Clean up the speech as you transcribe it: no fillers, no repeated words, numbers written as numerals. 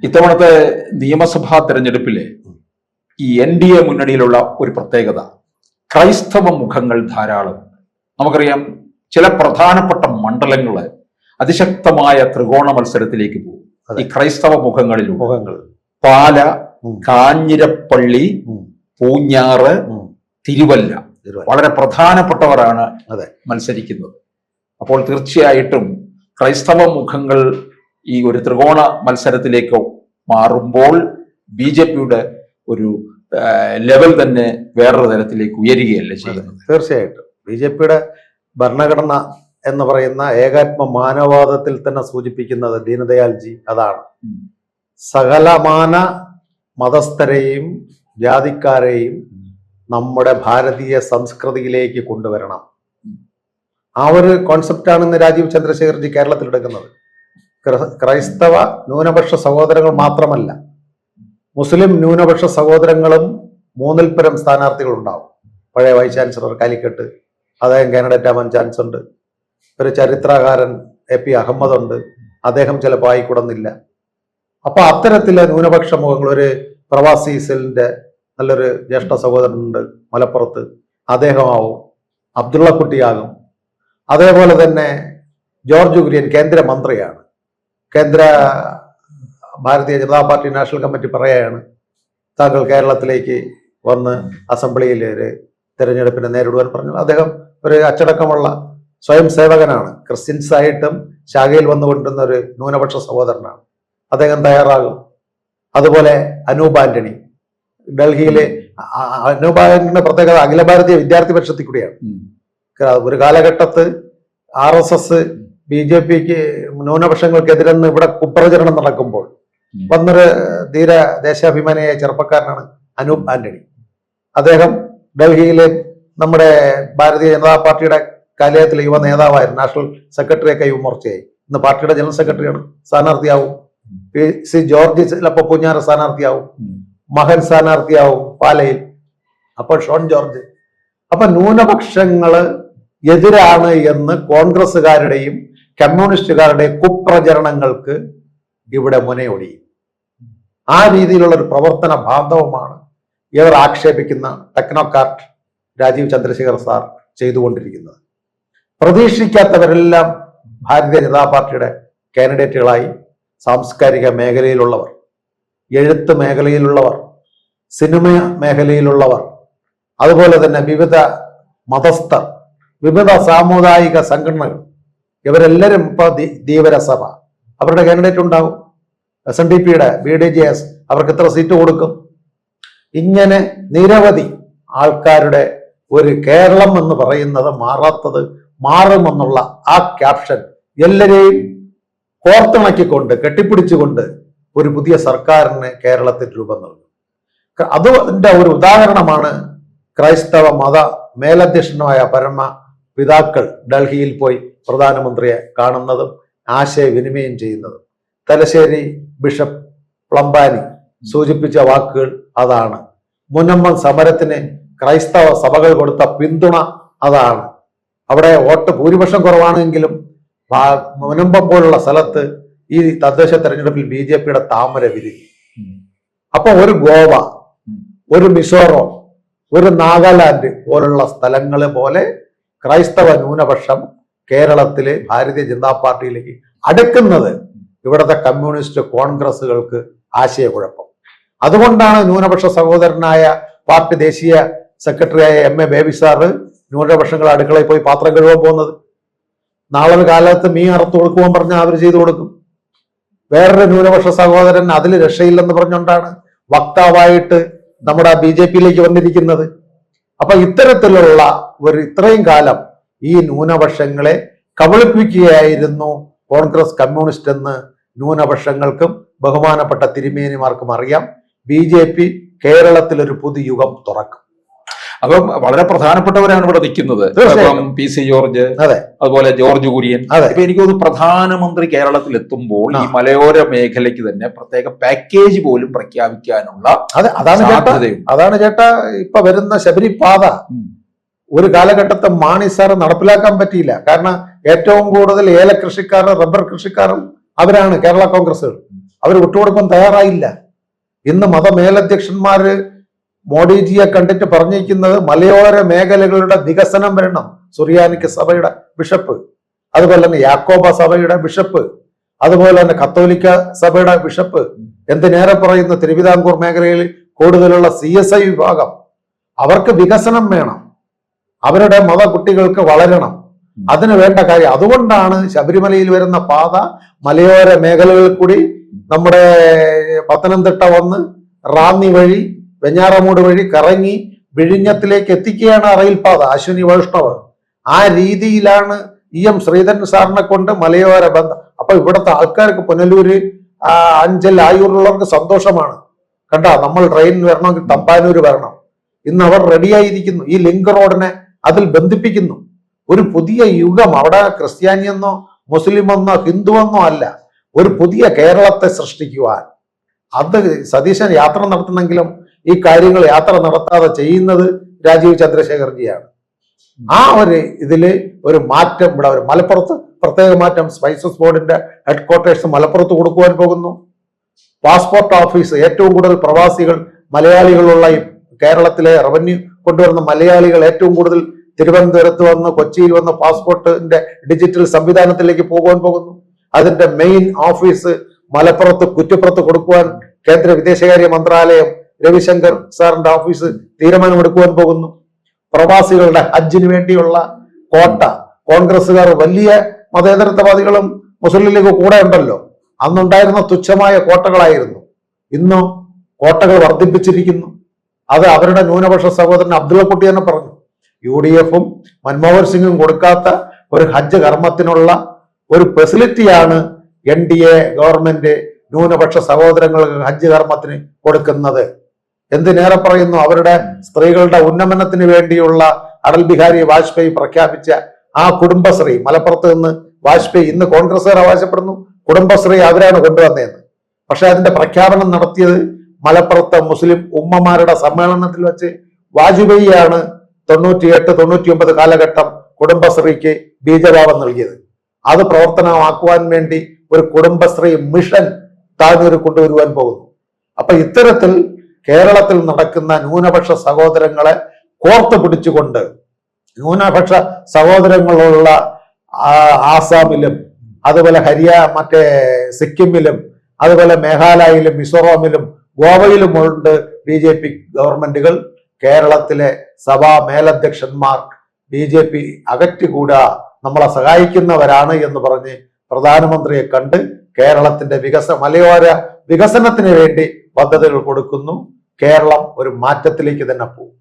ഇത്തവണത്തെ നിയമസഭാ തെരഞ്ഞെടുപ്പിലെ ഈ NDA മുന്നണിയിലുള്ള ഒരു പ്രത്യേകത, ക്രൈസ്തവ മുഖങ്ങൾ ധാരാളം. നമുക്കറിയാം, ചില പ്രധാനപ്പെട്ട മണ്ഡലങ്ങള് അതിശക്തമായ ത്രികോണ മത്സരത്തിലേക്ക് പോകും ഈ ക്രൈസ്തവ മുഖങ്ങൾ. പാല, കാഞ്ഞിരപ്പള്ളി, പൂഞ്ഞാറ്, തിരുവല്ല വളരെ പ്രധാനപ്പെട്ടവരാണ് മത്സരിക്കുന്നത്. അപ്പോൾ തീർച്ചയായിട്ടും ക്രൈസ്തവ മുഖങ്ങൾ ഈ ഒരു ത്രികോണ മത്സരത്തിലേക്ക് മാറുമ്പോൾ BJPയുടെ ഒരു ലെവൽ തന്നെ വേറൊരു തരത്തിലേക്ക് ഉയരുകയല്ലേ ചെയ്യുന്നത്. തീർച്ചയായിട്ടും BJPയുടെ ഭരണഘടന എന്ന് പറയുന്ന ഏകാത്മ മാനവവാദത്തിൽ തന്നെ സൂചിപ്പിക്കുന്നത് ദീനദയാൽജി അതാണ്. സകലമാന മതസ്ഥരെയും ജാതിക്കാരെയും നമ്മുടെ ഭാരതീയ സംസ്കൃതിയിലേക്ക് കൊണ്ടുവരണം. ആ ഒരു കോൺസെപ്റ്റാണ് ഇന്ന് രാജീവ് ചന്ദ്രശേഖർജി കേരളത്തിൽ എടുക്കുന്നത്. ക്രൈസ്തവ ന്യൂനപക്ഷ സഹോദരങ്ങൾ മാത്രമല്ല, മുസ്ലിം ന്യൂനപക്ഷ സഹോദരങ്ങളും 3-ൽ പരം സ്ഥാനാർത്ഥികൾ ഉണ്ടാവും. പഴയ വൈസ് ചാൻസലർ കാലിക്കട്ട്, അദ്ദേഹം കാൻഡിഡേറ്റ് ആവാൻ ചാൻസ് ഉണ്ട്. ഒരു ചരിത്രകാരൻ AP അഹമ്മദ് ഉണ്ട്, അദ്ദേഹം ചിലപ്പോൾ ആയിക്കൂടുന്നില്ല. അപ്പൊ അത്തരത്തിലെ ന്യൂനപക്ഷ മുഖങ്ങൾ, ഒരു പ്രവാസി സെല്ലിന്റെ നല്ലൊരു ജ്യേഷ്ഠ സഹോദരനുണ്ട് മലപ്പുറത്ത്, അദ്ദേഹമാവും. അബ്ദുള്ള കുട്ടിയാകും. അതേപോലെ തന്നെ ജോർജ് കുര്യൻ കേന്ദ്രമന്ത്രിയാണ്. കേന്ദ്ര Bharatiya Janata party national committee പറയുകയാണ്, താങ്കൾ കേരളത്തിലേക്ക് വന്ന് അസംബ്ലിയിൽ ഒരു തെരഞ്ഞെടുപ്പിനെ നേരിടുവാൻ പറഞ്ഞു. അദ്ദേഹം ഒരു അച്ചടക്കമുള്ള സ്വയം സേവകനാണ്. ക്രിസ്ത്യൻസ് ആയിട്ടും ശാഖയിൽ വന്നുകൊണ്ടിരുന്ന ഒരു ന്യൂനപക്ഷ സഹോദരനാണ്. അദ്ദേഹം തയ്യാറാകും. അതുപോലെ അനൂപ് ആന്റണി, ഡൽഹിയിലെ അനൂപ് ആന്റണിയുടെ പ്രത്യേകത അഖില ഭാരതീയ വിദ്യാർത്ഥി പരിഷത്തിൽ കൂടിയാണ്. ഒരു കാലഘട്ടത്ത് RSS BJPക്ക് ന്യൂനപക്ഷങ്ങൾക്കെതിരെന്ന് ഇവിടെ കുപ്രചരണം നടക്കുമ്പോൾ വന്നൊരു ധീര ദേശാഭിമാനിയായ ചെറുപ്പക്കാരനാണ് അനൂപ് ആന്റണി. അദ്ദേഹം ഡൽഹിയിലെ നമ്മുടെ ഭാരതീയ ജനതാ പാർട്ടിയുടെ കാലയത്തിലെ യുവ നേതാവായിരുന്നു. നാഷണൽ സെക്രട്ടറിയൊക്കെ യുവമോർച്ചയായി. ഇന്ന് പാർട്ടിയുടെ ജനറൽ സെക്രട്ടറിയാണ്. സ്ഥാനാർത്ഥിയാവും. PC ജോർജ് ചിലപ്പോൾ പൂഞ്ഞാറ് സ്ഥാനാർത്ഥിയാവും. മഹൻ സ്ഥാനാർത്ഥിയാവും പാലയിൽ. അപ്പോൾ ഷോൺ ജോർജ്. അപ്പൊ ന്യൂനപക്ഷങ്ങള് എതിരാണ് എന്ന് കോൺഗ്രസ്സുകാരുടെയും കമ്മ്യൂണിസ്റ്റുകാരുടെയും കുപ്രചരണങ്ങൾക്ക് ഇവിടെ മുനയൊടിയും. ആ രീതിയിലുള്ള ഒരു പ്രവർത്തന ബാന്ധവമാണ് ഇവർ ആക്ഷേപിക്കുന്ന ടെക്നോക്രാറ്റ് രാജീവ് ചന്ദ്രശേഖർ സാർ ചെയ്തുകൊണ്ടിരിക്കുന്നത്. പ്രതീക്ഷിക്കാത്തവരെല്ലാം ഭാരതീയ ജനതാ പാർട്ടിയുടെ കാൻഡിഡേറ്റുകളായി സാംസ്കാരിക മേഖലയിലുള്ളവർ, എഴുത്ത് മേഖലയിലുള്ളവർ, സിനിമ മേഖലയിലുള്ളവർ, അതുപോലെ തന്നെ വിവിധ മതസ്ഥർ, വിവിധ സാമുദായിക സംഘടനകൾ, ഇവരെല്ലാവരും ഇപ്പൊ ധീവര സഭ അവരുടെ കാൻഡിഡേറ്റ് ഉണ്ടാവും. SNDPയുടെ BDJS അവർക്ക് എത്ര സീറ്റ് കൊടുക്കും? ഇങ്ങനെ നിരവധി ആൾക്കാരുടെ ഒരു കേരളം എന്ന് പറയുന്നത് മാറാത്തത് മാറുമെന്നുള്ള ആ ക്യാപ്ഷൻ എല്ലാരെയും കോർത്തിണക്കിക്കൊണ്ട് കെട്ടിപ്പിടിച്ചുകൊണ്ട് ഒരു പുതിയ സർക്കാരിന് കേരളത്തിൽ രൂപം നൽകും. അതിന്റെ ഒരു ഉദാഹരണമാണ് ക്രൈസ്തവ മത മേലധ്യക്ഷനായ പരമ പിതാക്കൾ ഡൽഹിയിൽ പോയി പ്രധാനമന്ത്രിയെ കാണുന്നതും ആശയവിനിമയം ചെയ്യുന്നതും. തലശ്ശേരി ബിഷപ്പ് പ്ലംബാനി സൂചിപ്പിച്ച വാക്കുകൾ അതാണ്. മുനമ്പം സമരത്തിന് ക്രൈസ്തവ സഭകൾ കൊടുത്ത പിന്തുണ അതാണ്. അവിടെ വോട്ട് ഭൂരിപക്ഷം കുറവാണെങ്കിലും മുനമ്പം പോലുള്ള സ്ഥലത്ത് ഈ തദ്ദേശ തെരഞ്ഞെടുപ്പിൽ BJPയുടെ താമര വിരിഞ്ഞു. അപ്പൊ ഒരു ഗോവ, ഒരു മിസോറം, ഒരു നാഗാലാൻഡ് പോലുള്ള സ്ഥലങ്ങളെ പോലെ ക്രൈസ്തവ ന്യൂനപക്ഷം കേരളത്തിലെ ഭാരതീയ ജനതാ പാർട്ടിയിലേക്ക് അടുക്കുന്നത് ഇവിടുത്തെ കമ്മ്യൂണിസ്റ്റ് കോൺഗ്രസുകൾക്ക് ആശയക്കുഴപ്പം. അതുകൊണ്ടാണ് ന്യൂനപക്ഷ സഹോദരനായ പാർട്ടി ദേശീയ സെക്രട്ടറിയായ MA ബേബി സാറ് ന്യൂനപക്ഷങ്ങൾ അടുക്കളയിൽ പോയി പാത്രം കഴുകാൻ പോകുന്നത്. നാളെ ഒരു കാലത്ത് മീൻ അറുത്ത് കൊടുക്കുവാൻ പറഞ്ഞാൽ അവർ ചെയ്തു കൊടുക്കും. വേറൊരു ന്യൂനപക്ഷ സഹോദരൻ അതിൽ രക്ഷയില്ലെന്ന് പറഞ്ഞുകൊണ്ടാണ് വക്താവായിട്ട് നമ്മുടെ BJPയിലേക്ക് വന്നിരിക്കുന്നത്. അപ്പൊ ഇത്തരത്തിലുള്ള ഇത്രയും കാലം ഈ ന്യൂനപക്ഷങ്ങളെ കബളിപ്പിക്കുകയായിരുന്നു കോൺഗ്രസ്, കമ്മ്യൂണിസ്റ്റ് എന്ന് ന്യൂനപക്ഷങ്ങൾക്കും ബഹുമാനപ്പെട്ട തിരുമേനിമാർക്കും അറിയാം. BJP കേരളത്തിൽ ഒരു പുതുയുഗം തുറക്കും. അപ്പം വളരെ പ്രധാനപ്പെട്ടവരാണ് ഇവിടെ നിൽക്കുന്നത്. PC ജോർജ്, അതുപോലെ ജോർജ് കുര്യൻ. ഇപ്പൊ എനിക്കൊന്ന് പ്രധാനമന്ത്രി കേരളത്തിൽ എത്തുമ്പോൾ ഈ മലയോര മേഖലയ്ക്ക് തന്നെ പ്രത്യേക പാക്കേജ് പോലും പ്രഖ്യാപിക്കാനുള്ള അതാണ് ചേട്ടാ ഇപ്പൊ വരുന്ന ശബരിപാത. ഒരു കാലഘട്ടത്തെ മാണി സാർ നടപ്പിലാക്കാൻ പറ്റിയില്ല. കാരണം ഏറ്റവും കൂടുതൽ ഏലകൃഷിക്കാരും റബ്ബർ കൃഷിക്കാരും അവരാണ് കേരള കോൺഗ്രസ്. അവർ വിട്ടുകൊടുക്കാൻ തയ്യാറായില്ല. ഇന്ന് മതമേലധ്യക്ഷന്മാര് മോഡിജിയെ കണ്ടിട്ട് പറഞ്ഞിരിക്കുന്നത് മലയോര മേഖലകളുടെ വികസനം വരണം. സുറിയാനിക്ക് സഭയുടെ ബിഷപ്പ്, അതുപോലെ തന്നെ യാക്കോബ സഭയുടെ ബിഷപ്പ്, അതുപോലെ തന്നെ കത്തോലിക്ക സഭയുടെ ബിഷപ്പ്, എന്തിനേറെ പറയുന്ന തിരുവിതാംകൂർ മേഖലയിൽ കൂടുതലുള്ള CSI വിഭാഗം, അവർക്ക് വികസനം വേണം, അവരുടെ മത കുട്ടികൾക്ക് വളരണം, അതിന് വേണ്ട കാര്യം. അതുകൊണ്ടാണ് ശബരിമലയിൽ വരുന്ന പാത മലയോര മേഖലകളിൽ കൂടി നമ്മുടെ പത്തനംതിട്ട വന്ന് റാന്നി വഴി വെഞ്ഞാറമൂട് വഴി കറങ്ങി വിഴിഞ്ഞത്തിലേക്ക് എത്തിക്കുകയാണ് റെയിൽപാത, അശ്വിനി വൈഷ്ണവ്. ആ രീതിയിലാണ് EM ശ്രീധരൻ സാറിനെ കൊണ്ട് മലയോര ബന്ധം. അപ്പൊ ഇവിടുത്തെ ആൾക്കാർക്ക് പുനലൂര്, അഞ്ചൽ, ആയൂരുള്ളവർക്ക് സന്തോഷമാണ്. കണ്ട, നമ്മൾ ട്രെയിൻ വരണമെങ്കിൽ തമ്പാനൂര് വരണം. ഇന്ന് അവർ റെഡിയായിരിക്കുന്നു. ഈ ലിങ്ക് റോഡിനെ അതിൽ ബന്ധിപ്പിക്കുന്നു. ഒരു പുതിയ യുഗം. അവിടെ ക്രിസ്ത്യാനിയെന്നോ മുസ്ലിമെന്നോ ഹിന്ദുവെന്നോ അല്ല, ഒരു പുതിയ കേരളത്തെ സൃഷ്ടിക്കുവാൻ. അത് സതീശൻ യാത്ര നടത്തണമെങ്കിലും ഈ കാര്യങ്ങൾ യാത്ര നടത്താതെ ചെയ്യുന്നത് രാജീവ് ചന്ദ്രശേഖർജിയാണ്. ആ ഒരു ഇതില് ഒരു മാറ്റം ഇവിടെ വരും. മലപ്പുറത്ത് പ്രത്യേക മാറ്റം. സ്പൈസസ് ബോർഡിന്റെ ഹെഡ്ക്വാർട്ടേഴ്സ് മലപ്പുറത്ത് കൊടുക്കുവാൻ പോകുന്നു. പാസ്പോർട്ട് ഓഫീസ്, ഏറ്റവും കൂടുതൽ പ്രവാസികൾ മലയാളികളുള്ള ഈ കേരളത്തിലെ റവന്യൂ കൊണ്ടുവരുന്ന മലയാളികൾ ഏറ്റവും കൂടുതൽ തിരുവനന്തപുരത്ത് വന്ന് കൊച്ചിയിൽ വന്ന് പാസ്പോർട്ടിന്റെ ഡിജിറ്റൽ സംവിധാനത്തിലേക്ക് പോകുവാൻ പോകുന്നു. അതിന്റെ മെയിൻ ഓഫീസ് മലപ്പുറത്ത് കുറ്റിപ്പുറത്ത് കൊടുക്കുവാൻ കേന്ദ്ര വിദേശകാര്യ മന്ത്രാലയം രവിശങ്കർ സാറിന്റെ ഓഫീസ് തീരുമാനമെടുക്കുവാൻ പോകുന്നു. പ്രവാസികളുടെ ഹജ്ജിന് വേണ്ടിയുള്ള കോട്ട, കോൺഗ്രസ്സുകാർ വലിയ മതേതരത്വവാദികളും മുസ്ലിം ലീഗ് കൂടെ ഉണ്ടല്ലോ, അന്നുണ്ടായിരുന്ന തുച്ഛമായ കോട്ടകളായിരുന്നു. ഇന്ന് കോട്ടകൾ വർദ്ധിപ്പിച്ചിരിക്കുന്നു. അത് അവരുടെ ന്യൂനപക്ഷ സഹോദരൻ അബ്ദുള്ളക്കുട്ടി തന്നെ പറഞ്ഞു. UDF-ഉം മൻമോഹൻ സിംഗും കൊടുക്കാത്ത ഒരു ഹജ്ജ് കർമ്മത്തിനുള്ള ഒരു ഫെസിലിറ്റിയാണ് NDA ഗവൺമെന്റ് ന്യൂനപക്ഷ സഹോദരങ്ങൾക്ക് ഹജ്ജ് കർമ്മത്തിന് കൊടുക്കുന്നത്. എന്തിനേറെ പറയുന്നു, അവരുടെ സ്ത്രീകളുടെ ഉന്നമനത്തിന് വേണ്ടിയുള്ള അടൽ ബിഹാരി വാജ്പേയി പ്രഖ്യാപിച്ച ആ കുടുംബശ്രീ, മലപ്പുറത്ത് നിന്ന് വാജ്പേയി, ഇന്ന് കോൺഗ്രസ്സുകാർ അവകാശപ്പെടുന്നു കുടുംബശ്രീ അവരാണ് കൊണ്ടുവന്നതെന്ന്. പക്ഷെ അതിന്റെ പ്രഖ്യാപനം നടത്തിയത് മലപ്പുറത്തെ മുസ്ലിം ഉമ്മമാരുടെ സമ്മേളനത്തിൽ വെച്ച് വാജ്പേയിയാണ് 98-99 കാലഘട്ടം കുടുംബശ്രീക്ക് ബീജഭാവം നൽകിയത്. അത് പ്രവർത്തനമാക്കുവാൻ വേണ്ടി ഒരു കുടുംബശ്രീ മിഷൻ താനൂർ കൊണ്ടുവരുവാൻ പോകുന്നു. അപ്പൊ ഇത്തരത്തിൽ കേരളത്തിൽ നടക്കുന്ന ന്യൂനപക്ഷ സഹോദരങ്ങളെ കോർത്തു പിടിച്ചുകൊണ്ട്, ന്യൂനപക്ഷ സഹോദരങ്ങളുള്ള ആസാമിലും അതുപോലെ സിക്കിമിലും അതുപോലെ മേഘാലയയിലും മിസോറാമിലും ഗോവയിലുമുണ്ട് BJP ഗവൺമെന്റുകൾ. കേരളത്തിലെ സഭാ മേലധ്യക്ഷന്മാർ BJP അകറ്റുകൂടാ, നമ്മളെ സഹായിക്കുന്നവരാണ് എന്ന് പറഞ്ഞ് പ്രധാനമന്ത്രിയെ കണ്ട് കേരളത്തിന്റെ മലയോര വികസനത്തിന് വേണ്ടി പദ്ധതികൾ കൊടുക്കുന്നു. കേരളം ഒരു മാറ്റത്തിലേക്ക് തന്നെ പോകും.